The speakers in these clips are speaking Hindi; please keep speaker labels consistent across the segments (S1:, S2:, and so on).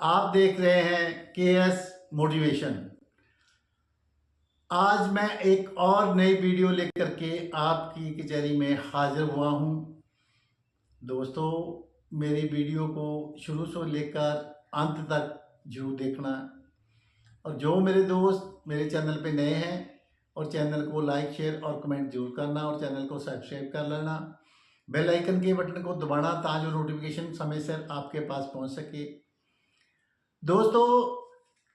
S1: आप देख रहे हैं KS मोटिवेशन। आज मैं एक और नई वीडियो लेकर के आपकी कचहरी में हाजिर हुआ हूं। दोस्तों, मेरी वीडियो को शुरू से लेकर अंत तक जरूर देखना, और जो मेरे दोस्त मेरे चैनल पे नए हैं और चैनल को लाइक शेयर और कमेंट जरूर करना, और चैनल को सब्सक्राइब कर लेना, बेल आइकन के बटन को दबाना ताकि नोटिफिकेशन समय से आपके पास पहुंच सके। दोस्तों,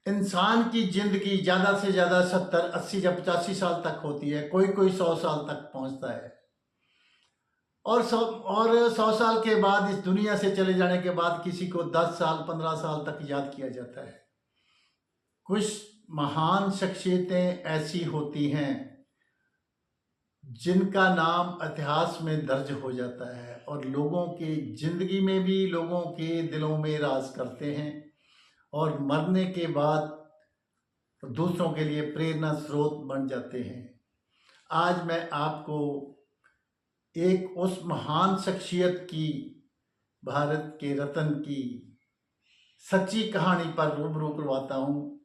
S1: इंसान की जिंदगी ज़्यादा से ज़्यादा 70, 80 या 85 साल तक होती है। कोई 100 साल तक पहुंचता है, और 100 साल के बाद, इस दुनिया से चले जाने के बाद, किसी को 10 साल 15 साल तक याद किया जाता है। कुछ महान शख्सियतें ऐसी होती हैं जिनका नाम इतिहास में दर्ज हो जाता है, और लोगों की जिंदगी में भी लोगों के दिलों में राज करते हैं, और मरने के बाद दूसरों के लिए प्रेरणा स्रोत बन जाते हैं। आज मैं आपको एक उस महान शख्सियत की, भारत के रत्न की सच्ची कहानी पर रूबरू करवाता हूँ,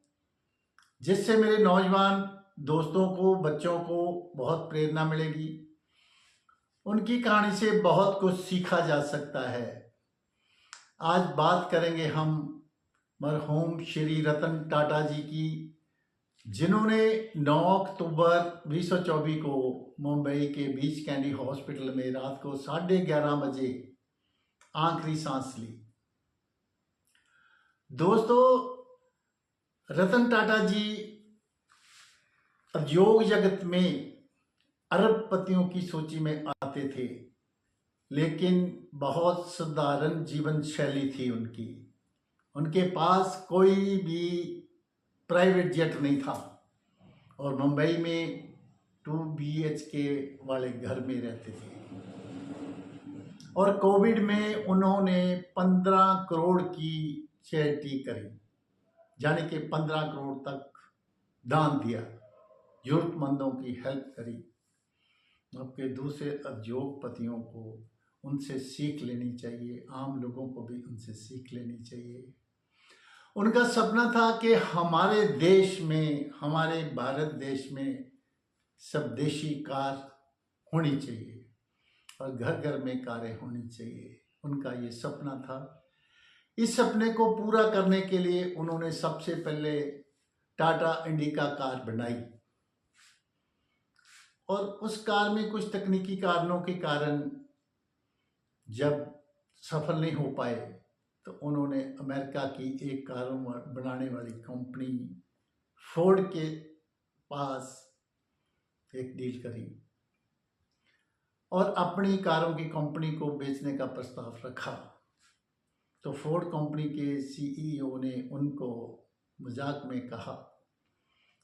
S1: जिससे मेरे नौजवान दोस्तों को, बच्चों को बहुत प्रेरणा मिलेगी। उनकी कहानी से बहुत कुछ सीखा जा सकता है। आज बात करेंगे हम मरहूम श्री रतन टाटा जी की, जिन्होंने 9 अक्टूबर 2024 को मुंबई के बीच कैंडी हॉस्पिटल में रात को 11:30 बजे आखिरी सांस ली। दोस्तों, रतन टाटा जी उद्योग जगत में अरबपतियों की सूची में आते थे, लेकिन बहुत साधारण जीवन शैली थी उनकी। उनके पास कोई भी प्राइवेट जेट नहीं था, और मुंबई में 2 BHK वाले घर में रहते थे। और कोविड में उन्होंने 15 करोड़ की चैरिटी करी, यानी कि 15 करोड़ तक दान दिया, जरूरतमंदों की हेल्प करी। आपके दूसरे उद्योगपतियों को उनसे सीख लेनी चाहिए, आम लोगों को भी उनसे सीख लेनी चाहिए। उनका सपना था कि हमारे देश में, हमारे भारत देश में स्वदेशी कार होनी चाहिए, और घर घर में कारें होनी चाहिए। उनका ये सपना था। इस सपने को पूरा करने के लिए उन्होंने सबसे पहले टाटा इंडिका कार बनाई, और उस कार में कुछ तकनीकी कारणों के कारण जब सफल नहीं हो पाए, तो उन्होंने अमेरिका की एक कारों बनाने वाली कंपनी फोर्ड के पास एक डील करी, और अपनी कारों की कंपनी को बेचने का प्रस्ताव रखा। तो फोर्ड कंपनी के CEO ने उनको मजाक में कहा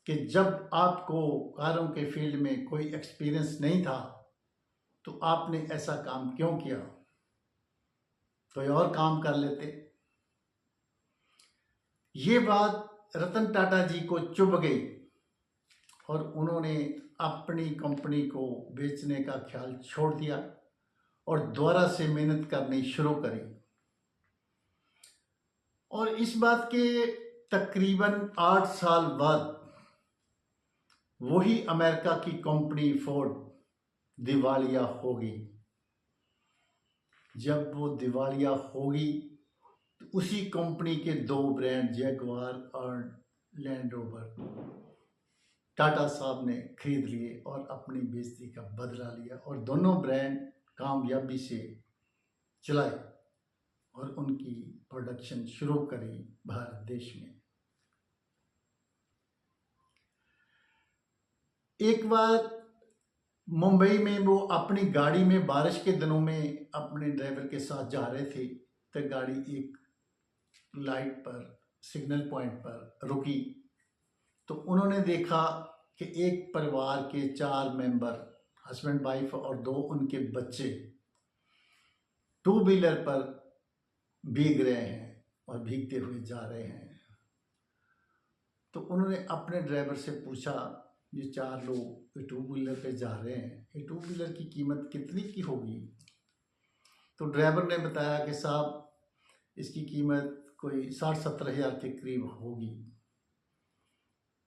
S1: कि जब आपको कारों के फील्ड में कोई एक्सपीरियंस नहीं था, तो आपने ऐसा काम क्यों किया, कोई और काम कर लेते। ये बात रतन टाटा जी को चुभ गई, और उन्होंने अपनी कंपनी को बेचने का ख्याल छोड़ दिया, और दोबारा से मेहनत करनी शुरू करी। और इस बात के तकरीबन 8 साल बाद वही अमेरिका की कंपनी फोर्ड दिवालिया होगी। जब वो दिवालिया होगी, तो उसी कंपनी के 2 ब्रांड जैगुआर और लैंड रोवर टाटा साहब ने खरीद लिए और अपनी बेइज्जती का बदला लिया, और दोनों ब्रांड कामयाबी से चलाए, और उनकी प्रोडक्शन शुरू करी भारत देश में। एक बार मुंबई में वो अपनी गाड़ी में बारिश के दिनों में अपने ड्राइवर के साथ जा रहे थे, तो गाड़ी एक लाइट पर, सिग्नल पॉइंट पर रुकी। तो उन्होंने देखा कि एक परिवार के 4 मेंबर, हस्बैंड वाइफ और 2 उनके बच्चे 2 व्हीलर पर भीग रहे हैं और भीगते हुए जा रहे हैं। तो उन्होंने अपने ड्राइवर से पूछा, ये 4 लोग 2 व्हीलर पे जा रहे हैं, ये 2 व्हीलर की कीमत कितनी की होगी? तो ड्राइवर ने बताया कि साहब, इसकी कीमत कोई 60-70 हज़ार के करीब होगी।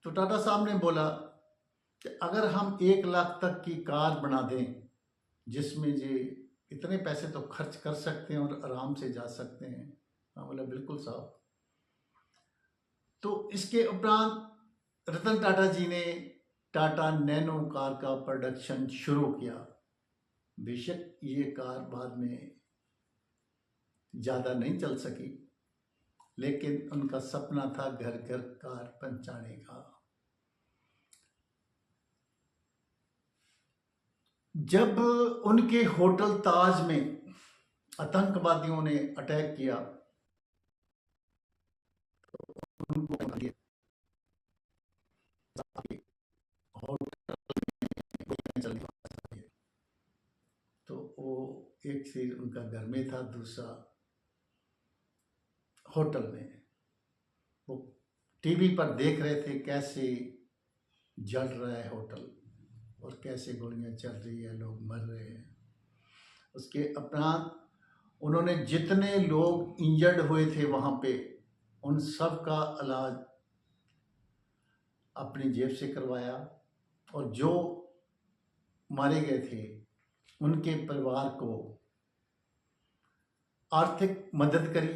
S1: तो टाटा साहब ने बोला कि अगर हम 1 लाख तक की कार बना दें, जिसमें ये इतने पैसे तो खर्च कर सकते हैं और आराम से जा सकते हैं। हाँ, बोला बिल्कुल साहब। तो इसके उपरांत रतन टाटा जी ने टाटा नैनो कार का प्रोडक्शन शुरू किया। बेशक ये कार बाद में ज़्यादा नहीं चल सकी, लेकिन उनका सपना था घर घर कार पहुंचाने का। जब उनके होटल ताज में आतंकवादियों ने अटैक किया तो उनको होटल तो वो एक सीट उनका घर में था, दूसरा होटल में। वो टीवी पर देख रहे थे कैसे जल रहा है होटल और कैसे गोलियां चल रही है, लोग मर रहे हैं। उसके उपरांत उन्होंने जितने लोग इंजर्ड हुए थे वहाँ पे, उन सब का इलाज अपनी जेब से करवाया और जो मारे गए थे उनके परिवार को आर्थिक मदद करी।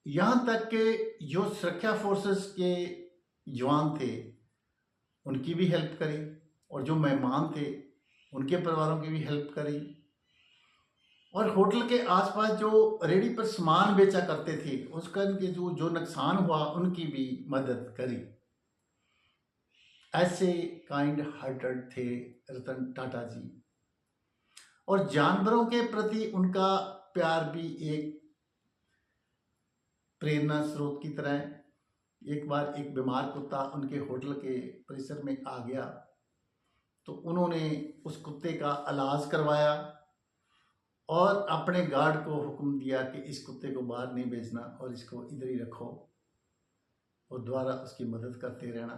S1: यहाँ तक कि जो सुरक्षा फोर्सेस के जवान थे उनकी भी हेल्प करी और जो मेहमान थे उनके परिवारों की भी हेल्प करी और होटल के आसपास जो रेडी पर सामान बेचा करते थे उसका इनके जो नुकसान हुआ उनकी भी मदद करी। ऐसे काइंड हार्टेड थे रतन टाटा जी और जानवरों के प्रति उनका प्यार भी एक प्रेरणा स्रोत की तरह है। एक बार एक बीमार कुत्ता उनके होटल के परिसर में आ गया तो उन्होंने उस कुत्ते का इलाज करवाया और अपने गार्ड को हुक्म दिया कि इस कुत्ते को बाहर नहीं भेजना और इसको इधर ही रखो और दोबारा उसकी मदद करते रहना।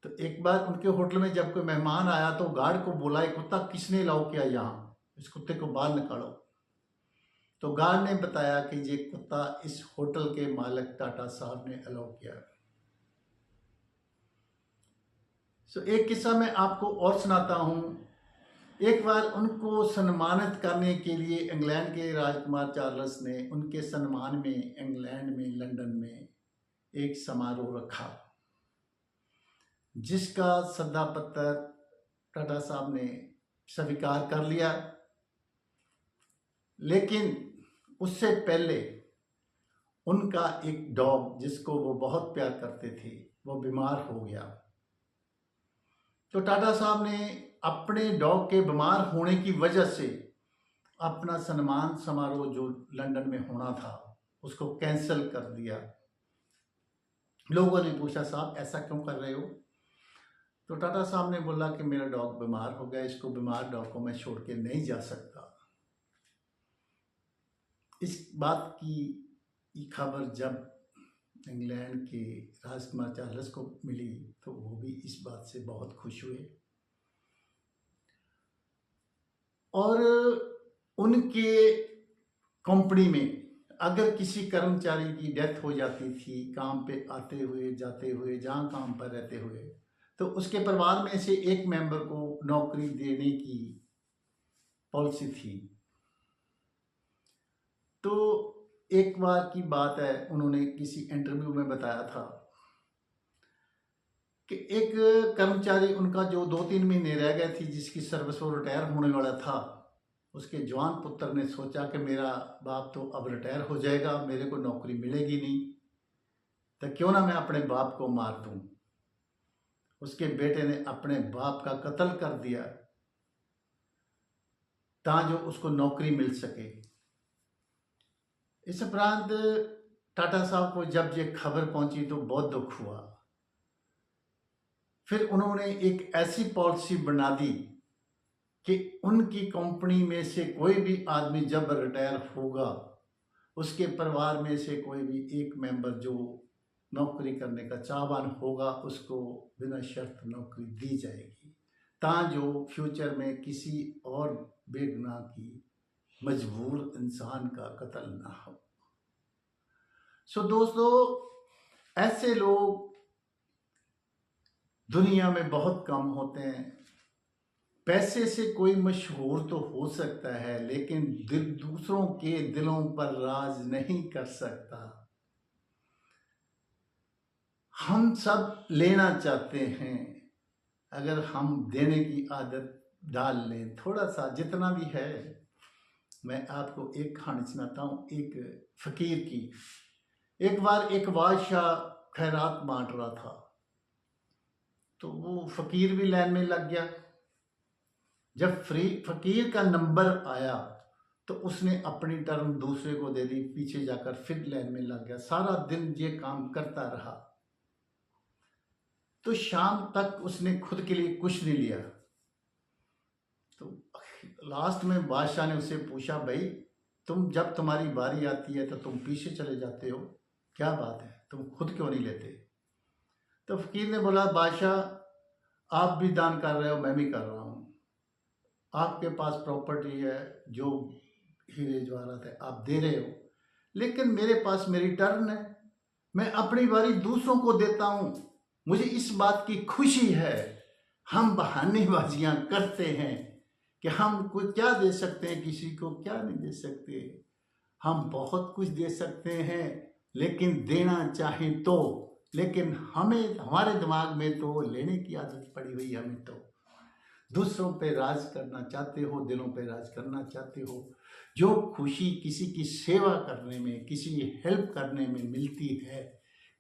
S1: तो एक बार उनके होटल में जब कोई मेहमान आया तो गार्ड को बोला, ये कुत्ता किसने लाओ किया यहाँ, इस कुत्ते को बाहर निकालो। तो गार्ड ने बताया कि ये कुत्ता इस होटल के मालिक टाटा साहब ने अलाउ किया। एक किस्सा मैं आपको और सुनाता हूँ। एक बार उनको सम्मानित करने के लिए इंग्लैंड के राजकुमार चार्ल्स ने उनके सम्मान में इंग्लैंड में लंदन में एक समारोह रखा, जिसका सद्दा पत्र टाटा साहब ने स्वीकार कर लिया। लेकिन उससे पहले उनका एक डॉग जिसको वो बहुत प्यार करते थे वो बीमार हो गया। तो टाटा साहब ने अपने डॉग के बीमार होने की वजह से अपना सम्मान समारोह जो लंदन में होना था उसको कैंसिल कर दिया। लोगों ने पूछा, साहब ऐसा क्यों कर रहे हो? तो टाटा साहब ने बोला कि मेरा डॉग बीमार हो गया, इसको बीमार डॉग को मैं छोड़ के नहीं जा सकता। इस बात की खबर जब इंग्लैंड के राजकुमार चार्ल्स को मिली तो वो भी इस बात से बहुत खुश हुए और उनके कंपनी में अगर किसी कर्मचारी की डेथ हो जाती थी काम पे आते हुए जाते हुए, जहाँ काम पर रहते हुए, तो उसके परिवार में से एक मेंबर को नौकरी देने की पॉलिसी थी। तो एक बार की बात है, उन्होंने किसी इंटरव्यू में बताया था कि एक कर्मचारी उनका जो 2-3 महीने रह गए थी, जिसकी सर्विस वो रिटायर होने वाला था, उसके जवान पुत्र ने सोचा कि मेरा बाप तो अब रिटायर हो जाएगा, मेरे को नौकरी मिलेगी नहीं, तो क्यों ना मैं अपने बाप को मार दूं। उसके बेटे ने अपने बाप का कत्ल कर दिया ताकि उसको नौकरी मिल सके। इस उपरांत टाटा साहब को जब ये खबर पहुंची तो बहुत दुख हुआ। फिर उन्होंने एक ऐसी पॉलिसी बना दी कि उनकी कंपनी में से कोई भी आदमी जब रिटायर होगा उसके परिवार में से कोई भी एक मेंबर जो नौकरी करने का चाहवान होगा उसको बिना शर्त नौकरी दी जाएगी, ताकि जो फ्यूचर में किसी और बेगुनाह की मजबूर इंसान का कत्ल ना हो। सो दोस्तों, ऐसे लोग दुनिया में बहुत कम होते हैं। पैसे से कोई मशहूर तो हो सकता है, लेकिन दूसरों के दिलों पर राज नहीं कर सकता। हम सब लेना चाहते हैं, अगर हम देने की आदत डाल लें थोड़ा सा जितना भी है। मैं आपको एक कहानी सुनाता हूँ एक फकीर की। एक बार एक बादशाह खैरात बांट रहा था, तो वो फकीर भी लाइन में लग गया। जब फकीर का नंबर आया तो उसने अपनी टर्म दूसरे को दे दी, पीछे जाकर फिर लाइन में लग गया। सारा दिन ये काम करता रहा, तो शाम तक उसने खुद के लिए कुछ नहीं लिया। तो लास्ट में बादशाह ने उससे पूछा, भाई तुम जब तुम्हारी बारी आती है तो तुम पीछे चले जाते हो, क्या बात है, तुम खुद क्यों नहीं लेते? तो फकीर ने बोला, बादशाह आप भी दान कर रहे हो, मैं भी कर रहा हूँ। आपके पास प्रॉपर्टी है, जो हीरे जवाहरात है आप दे रहे हो, लेकिन मेरे पास मेरी टर्न है, मैं अपनी बारी दूसरों को देता हूँ। मुझे इस बात की खुशी है। हम बहानेबाजियां करते हैं कि हम कोई क्या दे सकते हैं, किसी को क्या नहीं दे सकते। हम बहुत कुछ दे सकते हैं, लेकिन देना चाहें तो, लेकिन हमें हमारे दिमाग में तो लेने की आदत पड़ी हुई। हमें तो दूसरों पे राज करना चाहते हो, दिलों पे राज करना चाहते हो। जो खुशी किसी की सेवा करने में, किसी की हेल्प करने में मिलती है,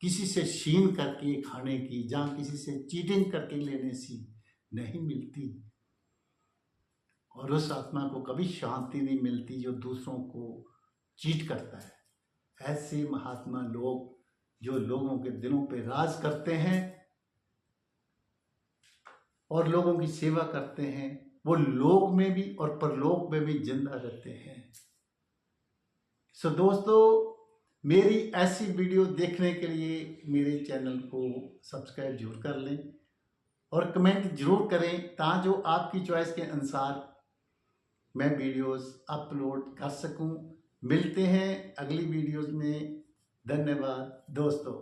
S1: किसी से छीन करके खाने की, जहाँ किसी से चीटिंग करके लेने से नहीं मिलती, और उस आत्मा को कभी शांति नहीं मिलती जो दूसरों को चीट करता है। ऐसे महात्मा लोग जो लोगों के दिलों पे राज करते हैं और लोगों की सेवा करते हैं, वो लोक में भी और परलोक में भी जिंदा रहते हैं। सो दोस्तों, मेरी ऐसी वीडियो देखने के लिए मेरे चैनल को सब्सक्राइब जरूर कर लें और कमेंट जरूर करें, ताकि जो आपकी चॉइस के अनुसार मैं वीडियोस अपलोड कर सकूं। मिलते हैं अगली वीडियोस में। धन्यवाद दोस्तों।